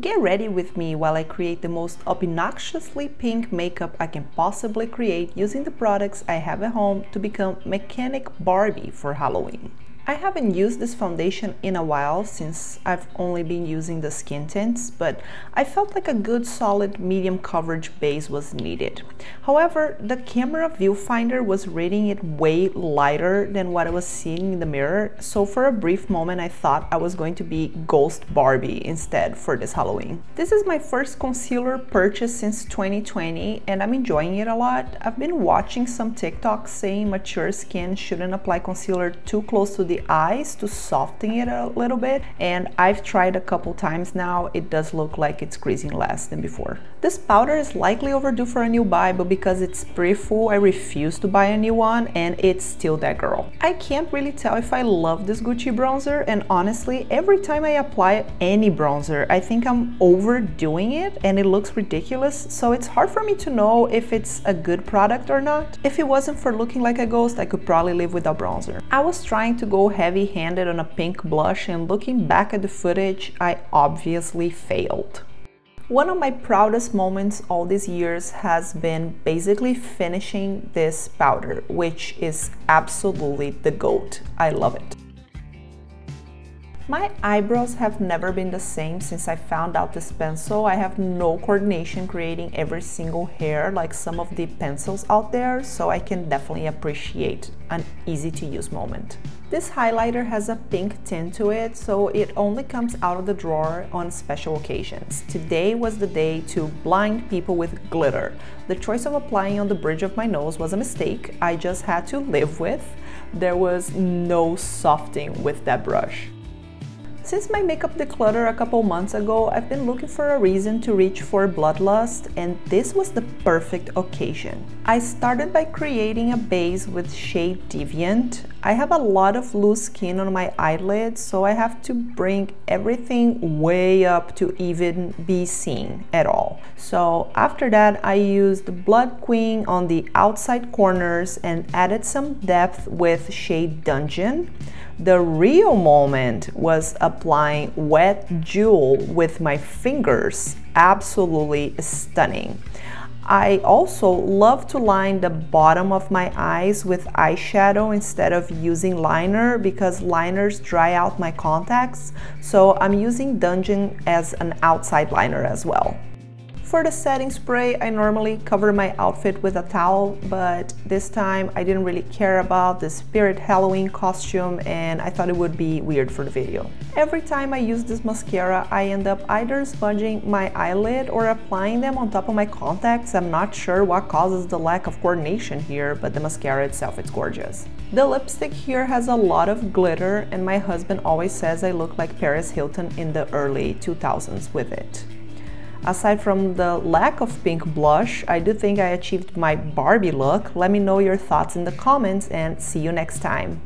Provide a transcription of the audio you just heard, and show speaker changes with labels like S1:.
S1: Get ready with me while I create the most obnoxiously pink makeup I can possibly create using the products I have at home to become Mechanic Barbie for Halloween. I haven't used this foundation in a while since I've only been using the skin tints, but I felt like a good solid medium coverage base was needed. However, the camera viewfinder was reading it way lighter than what I was seeing in the mirror, so for a brief moment I thought I was going to be Ghost Barbie instead for this Halloween. This is my first concealer purchase since 2020 and I'm enjoying it a lot. I've been watching some TikToks saying mature skin shouldn't apply concealer too close to the eyes to soften it a little bit, and I've tried a couple times now. It does look like it's creasing less than before. This powder is likely overdue for a new buy, but because it's pretty full I refuse to buy a new one and it's still that girl. I can't really tell if I love this Gucci bronzer, and honestly every time I apply any bronzer I think I'm overdoing it and it looks ridiculous, so it's hard for me to know if it's a good product or not. If it wasn't for looking like a ghost I could probably live without bronzer. I was trying to go heavy-handed on a pink blush and looking back at the footage, I obviously failed. One of my proudest moments all these years has been basically finishing this powder, which is absolutely the GOAT. I love it. My eyebrows have never been the same since I found out this pencil. I have no coordination creating every single hair like some of the pencils out there, so I can definitely appreciate an easy to use moment. This highlighter has a pink tint to it, so it only comes out of the drawer on special occasions. Today was the day to blind people with glitter. The choice of applying on the bridge of my nose was a mistake I just had to live with. There was no softening with that brush. Since my makeup declutter a couple months ago, I've been looking for a reason to reach for bloodlust, and this was the perfect occasion. I started by creating a base with shade Deviant. I have a lot of loose skin on my eyelids, so I have to bring everything way up to even be seen at all. So after that, I used Blood Queen on the outside corners and added some depth with shade Dungeon. The real moment was applying Wet Jewel with my fingers. Absolutely stunning. I also love to line the bottom of my eyes with eyeshadow instead of using liner because liners dry out my contacts, so I'm using Dungeon as an outside liner as well. For the setting spray, I normally cover my outfit with a towel, but this time I didn't really care about the Spirit Halloween costume and I thought it would be weird for the video. Every time I use this mascara, I end up either smudging my eyelid or applying them on top of my contacts. I'm not sure what causes the lack of coordination here, but the mascara itself is gorgeous. The lipstick here has a lot of glitter and my husband always says I look like Paris Hilton in the early 2000s with it. Aside from the lack of pink blush, I do think I achieved my Barbie look. Let me know your thoughts in the comments and see you next time.